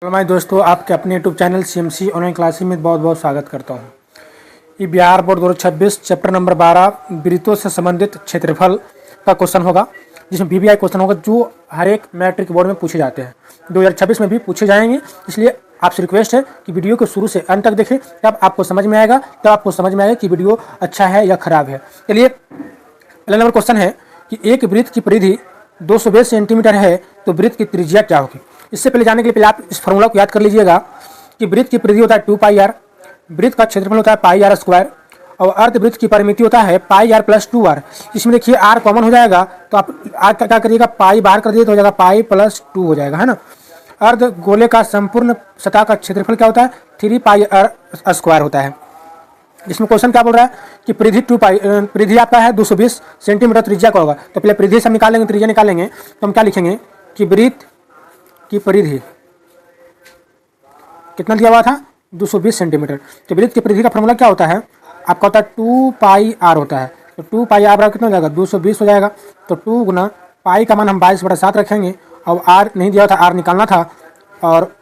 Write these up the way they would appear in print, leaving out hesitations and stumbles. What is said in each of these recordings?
Hello my दोस्तों, आपके अपने YouTube channel CMC online classes में बहुत बहुत स्वागत करता हूं। ये बिहार बोर्ड 2026 चैप्टर नंबर 12 वृत्तों से संबंधित क्षेत्रफल का क्वेश्चन होगा, जिसमें वीवीआई क्वेश्चन होगा जो हर एक मैट्रिक बोर्ड में पूछे जाते हैं। 2026 में भी पूछे जाएंगे, इसलिए आपसे रिक्वेस्ट है कि वीडियो को शुरू से अंत तक देखें, तब आपको समझ में आएगा कि वीडियो अच्छा है या खराब है। चलिए, पहला नंबर क्वेश्चन है कि एक वृत्त की परिधि 220 सेंटीमीटर है तो वृत्त की त्रिज्या क्या होगी। इससे पहले जाने के लिए पहले आप इस फॉर्मूला को याद कर लीजिएगा कि वृत्त की परिधि होता है 2πr, वृत्त का क्षेत्रफल होता है πr स्क्वायर और अर्धवृत्त की परिमिति होता है πr + 2r। इसमें देखिए r कॉमन हो जाएगा तो आप r क्या करिएगा, पाई बाहर कर दिए तो हो जाएगा पाई + 2 हो जाएगा, है ना। अर्ध गोले का संपूर्ण सतह का क्षेत्रफल क्या होता है 3πr स्क्वायर होता है। इसमें क्वेश्चन क्या बोल रहा है कि परिधि आपका है 220 सेंटीमीटर, त्रिज्या का होगा। तो पहले परिधि से हम निकालेंगे, त्रिज्या निकालेंगे तो हम क्या लिखेंगे कि वृत्त की परिधि कितना दिया हुआ था 220 सेंटीमीटर। तो वृत्त की परिधि का फॉर्मूला क्या होता है आपका, होता है 2πr होता है। तो 2πr बराबर कितना हो जाएगा 220 हो जाएगा। तो 2 गुना पाई का मान हम 22/7 रखेंगे और r नहीं दिया था, r निकालना था और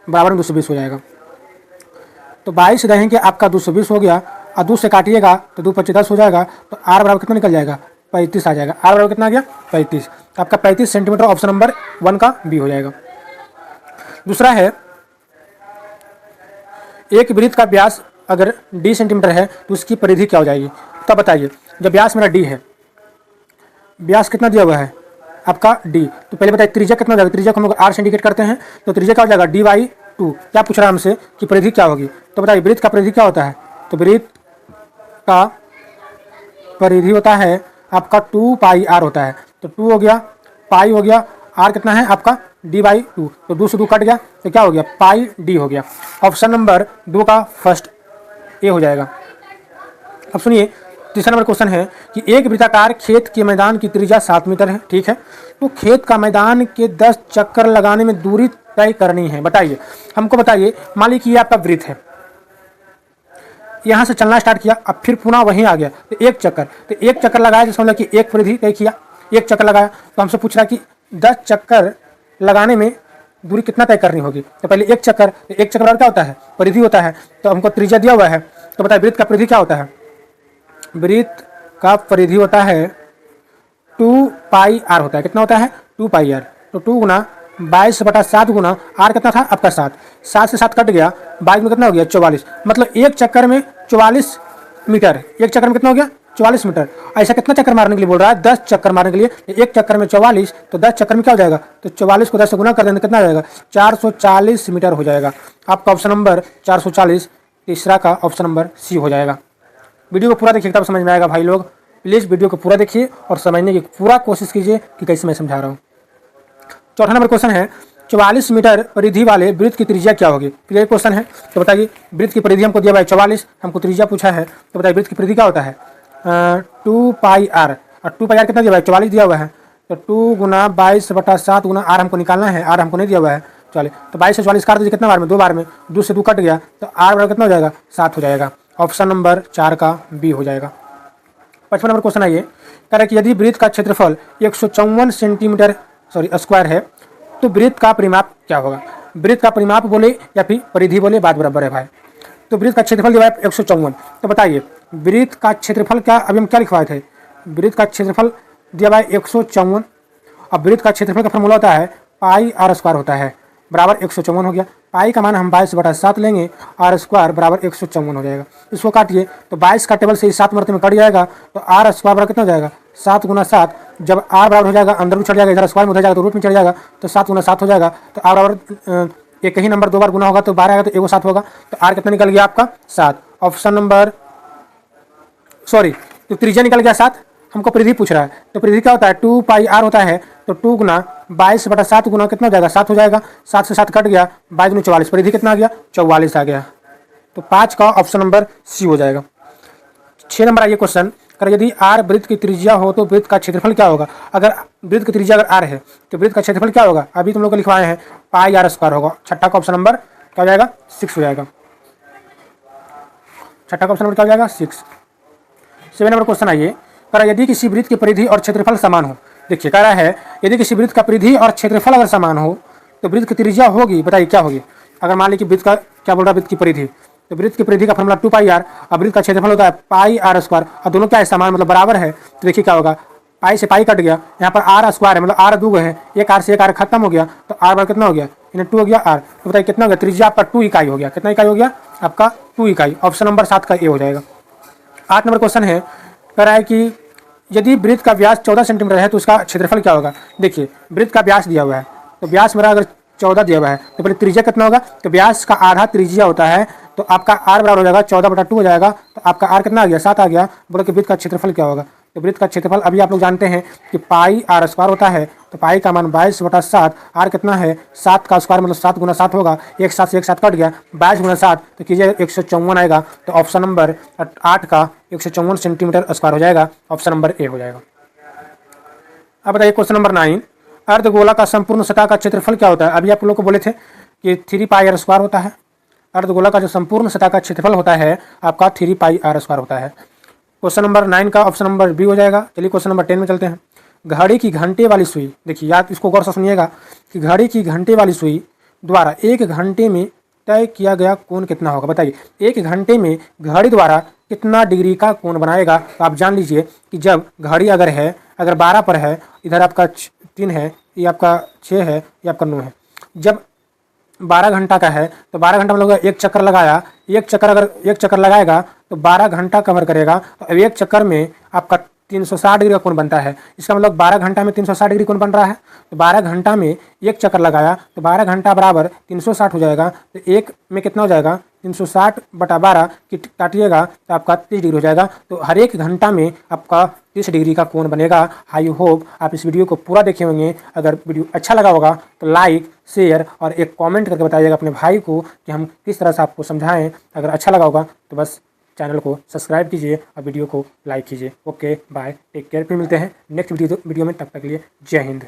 बराबर में 220 हो जाएगा। तो 22 रहेंगे आपका 220 हो गया और 2 से काटिएगा तो 2 × 25 10 हो जाएगा। तो r बराबर कितना निकल जाएगा 35 आ जाएगा। r बराबर कितना आ गया 35। तो आपका 35 सेंटीमीटर ऑप्शन नंबर 1 का बी हो जाएगा। दूसरा है एक वृत्त का व्यास अगर d सेंटीमीटर है तो उसकी परिधि क्या हो जाएगी। तब बताइए, जब व्यास मेरा d है, व्यास कितना दिया हुआ है आपका d, तो पहले बताइए त्रिज्या कितना हो जाएगा। त्रिज्या को हम लोग r से इंडिकेट करते हैं तो त्रिज्या क्या हो जाएगा d/2। क्या पूछ रहा है हमसे कि परिधि क्या होगी। तो बताइए वृत्त का परिधि क्या होता है। तो वृत्त का परिधि होता है आपका 2πr होता है। तो 2 हो गया, पाई हो गया, r कितना है आपका d/2। तो 2 से 2 कट गया तो क्या हो गया πd हो गया। ऑप्शन नंबर 2 का फर्स्ट ए हो जाएगा। अब सुनिए, तीसरा नंबर क्वेश्चन है कि एक वृत्ताकार खेत के मैदान की त्रिज्या 7 मीटर है, ठीक है। तो खेत का मैदान के 10 चक्कर लगाने में दूरी तय करनी है। बताइए, हमको बताइए, मान लीजिए आपका वृत्त है, यहाँ से चलना स्टार्ट किया, अब फिर पुनः वहीं आ गया तो एक चक्कर लगाया, जिसका मतलब कि एक परिधि तय किया, एक चक्कर लगाया। तो हमसे पूछ रहा है कि 10 चक्कर लगाने में दूरी कितना तय करनी होगी। तो पहले एक चक्कर क्या होता है परिधि होता है। तो हमको त्रिज्या दिया हुआ है, तो बताइए वृत्त का परिधि क्या होता है। वृत्त का परिधि होता है 2πr होता है। कितना होता है 2πr। तो 2 गुना 22/7 गुना r कितना था आपका 7 से 7 कट गया, 22 में कितना हो गया 44। मतलब एक चक्कर में 44 मीटर, एक चक्कर में कितना हो गया 44 मीटर। ऐसा कितना चक्कर मारने के लिए बोल रहा है 10 चक्कर मारने के लिए। एक चक्कर में 44, तो 10 चक्कर में क्या हो जाएगा, तो 44 को 10 से गुना कर देंगे कितना हो जाएगा 440 मीटर हो जाएगा। आपका ऑप्शन नंबर 440 तीसरा का ऑप्शन नंबर सी हो जाएगा। वीडियो को पूरा देखिए तब समझ में आएगा भाई लोग। प्लीज़ वीडियो को पूरा देखिए और समझने की पूरा कोशिश कीजिए कि कैसे मैं समझा रहा हूँ। चौथा नंबर क्वेश्चन है 44 मीटर परिधि वाले वृत्त की त्रिज्या क्या होगी। क्लियर क्वेश्चन है। तो बताइए वृत्त की परिधि हमको दिया हुआ है 44, हमको त्रिज्या पूछा है। तो बताइए वृत्त की परिधि क्या होता है 2πr और 2πr कितना दिया हुआ है 44 दिया हुआ है। तो 2 गुना 22/7 गुना r हमको निकालना है, r हमको नहीं दिया हुआ है 44। तो 22 से 44 काट दीजिए कितना बार में 2 बार में, 2 से 2 कट गया तो r बराबर कितना हो जाएगा 7 हो जाएगा। ऑप्शन नंबर 4 का बी हो जाएगा। 55 नंबर क्वेश्चन आइए, कह रहा है कि यदि वृत्त का क्षेत्रफल 154 सेंटीमीटर स्क्वायर है तो वृत्त का परिमाप क्या होगा। वृत्त का परिमाप बोले या फिर परिधि बोले, बात बराबर है भाई। तो वृत्त का क्षेत्रफल दिया है 154। तो बताइए वृत्त का क्षेत्रफल क्या, अभी हम क्या लिखवाए थे, वृत्त का क्षेत्रफल दिया हुआ है 154। अब वृत्त का क्षेत्रफल का फॉर्मूला होता है πr स्क्वायर होता है, बराबर 154 हो गया। पाई का मान हम 22/7 लेंगे, r स्क्वायर बराबर 154 हो जाएगा। इसको काटिए तो 22 का टेबल से 7 मरते में कट जाएगा तो r स्क्वायर बराबर कितना हो जाएगा 7 गुना 7। जब r बराबर हो जाएगा अंदर भी चढ़ जाएगा, इधर स्क्वायर में हो जाएगा तो रूट में चढ़ जाएगा, तो 7 गुना 7 हो जाएगा। तो r बराबर एक ही नंबर 2 बार गुना होगा तो 12 आएगा, तो एगो 7 होगा। तो r कितना निकल गया आपका 7। ऑप्शन नंबर तो त्रिज्या निकल गया 7। हमको परिधि पूछ रहा है, तो परिधि क्या होता है 2πr होता है। तो 2 गुना 22/7 गुना कितना हो जाएगा 7 हो जाएगा, 7 से 7 कट गया, 22 में 44, परिधि कितना आ गया 44 आ गया। तो 5 का ऑप्शन नंबर सी हो जाएगा। 6 नंबर आइए क्वेश्चन, अगर यदि r वृत्त की त्रिज्या हो तो वृत्त का क्षेत्रफल क्या होगा। अगर वृत्त की त्रिज्या अगर r है तो वृत्त का क्षेत्रफल क्या होगा, अभी तुम लोग को लिखवाए हैं πr स्क्वायर होगा। छठा का ऑप्शन नंबर क्या हो जाएगा 6 हो जाएगा। छठा का ऑप्शन नंबर क्या हो जाएगा 6। 7 नंबर क्वेश्चन आइए, कह यदि किसी वृत्त की परिधि और क्षेत्रफल समान हो। देखिए कह रहा है यदि किसी वृत्त का परिधि और क्षेत्रफल अगर समान हो तो वृत्त की त्रिज्या होगी, बताइए क्या होगी। अगर मान लीजिए कि वृत्त का क्या बोल रहा है, वृत्त की परिधि, तो वृत्त की परिधि का फॉर्मूला 2 पाई आर, और वृत्त का क्षेत्रफल होता है पाई आर स्क्वायर, और दोनों क्या है, समान मतलब बराबर है। तो देखिए क्या होगा, पाई से पाई कट गया, यहाँ पर आर स्क्वायर है मतलब आर दो है, एक आर से एक आर खत्म हो गया, तो आर बार कितना हो गया, इन्हें 2 हो गया आर। तो बताइए कितना हो गया, त्रिज्या आपका 2 इकाई हो गया। कितना इकाई हो गया आपका, 2 इकाई। ऑप्शन नंबर 7 का ए हो जाएगा। 8 नंबर क्वेश्चन है, कह रहा है कि यदि वृत्त का व्यास 14 सेंटीमीटर है तो उसका क्षेत्रफल क्या होगा। देखिए वृत्त का व्यास दिया हुआ है, तो व्यास मेरा अगर 14 दिया हुआ है तो पहले त्रिज्या कितना होगा, तो व्यास का आधा त्रिज्या होता है, तो आपका आर बराबर हो जाएगा 14/2 हो जाएगा। तो आपका आर कितना आ गया, 7 आ गया। बोलो कि वृत्त का क्षेत्रफल क्या होगा। तो वृत्त का क्षेत्रफल अभी आप लोग जानते हैं कि पाई आर स्क्वायर होता है, तो पाई का मान 22/7, आर कितना है 7 का स्क्वायर मतलब 7 गुना 7 होगा, एक 7 से एक 7 कट गया, 22 गुना 7 तो कीजिए 154 आएगा। तो ऑप्शन नंबर 8 का 154 सेंटीमीटर स्क्वायर हो जाएगा, ऑप्शन नंबर ए हो जाएगा। अब बताइए क्वेश्चन नंबर 9, अर्धगोला का संपूर्ण सतह का क्षेत्रफल क्या होता है। अभी आप लोग को बोले थे कि 3 पाई आर स्क्वायर होता है। अर्धगोला का जो संपूर्ण सतह का क्षेत्रफल होता है आपका 3 पाई आर स्क्वायर होता है। क्वेश्चन नंबर 9 का ऑप्शन नंबर बी हो जाएगा। चलिए क्वेश्चन नंबर 10 में चलते हैं। घड़ी की घंटे वाली सुई, देखिए याद इसको गौर से सुनिएगा कि घड़ी की घंटे वाली सुई द्वारा 1 घंटे में तय किया गया कोण कितना होगा। बताइए 1 घंटे में घड़ी द्वारा कितना डिग्री का कोण बनाएगा। तो आप जान लीजिए कि जब घड़ी अगर है, अगर 12 पर है, इधर आपका 3 है, ये आपका 6 है, ये आपका 9 है। जब 12 घंटा का है तो 12 घंटा में लोग एक चक्कर लगाया, एक चक्कर अगर एक चक्कर लगाएगा तो 12 घंटा कवर करेगा। तो एक चक्कर में आपका 360 डिग्री का कोण बनता है। इसका मतलब 12 घंटा में 360 डिग्री कोण बन रहा है। तो 12 घंटा में एक चक्कर लगाया तो 12 घंटा बराबर 360 हो जाएगा। तो एक में कितना हो जाएगा, 360/12 की काटिएगा तो आपका 30 डिग्री हो जाएगा। तो हर एक घंटा में आपका 30 डिग्री का कोण बनेगा। आई होप आप इस वीडियो को पूरा देखे होंगे। अगर वीडियो अच्छा लगा होगा तो लाइक, शेयर और एक कमेंट करके बताइएगा अपने भाई को कि हम किस तरह से आपको समझाएं। अगर अच्छा लगा होगा तो बस चैनल को सब्सक्राइब कीजिए और वीडियो को लाइक कीजिए। Okay bye, take care. फिर मिलते हैं नेक्स्ट वीडियो में, तब तक के लिए जय हिंद।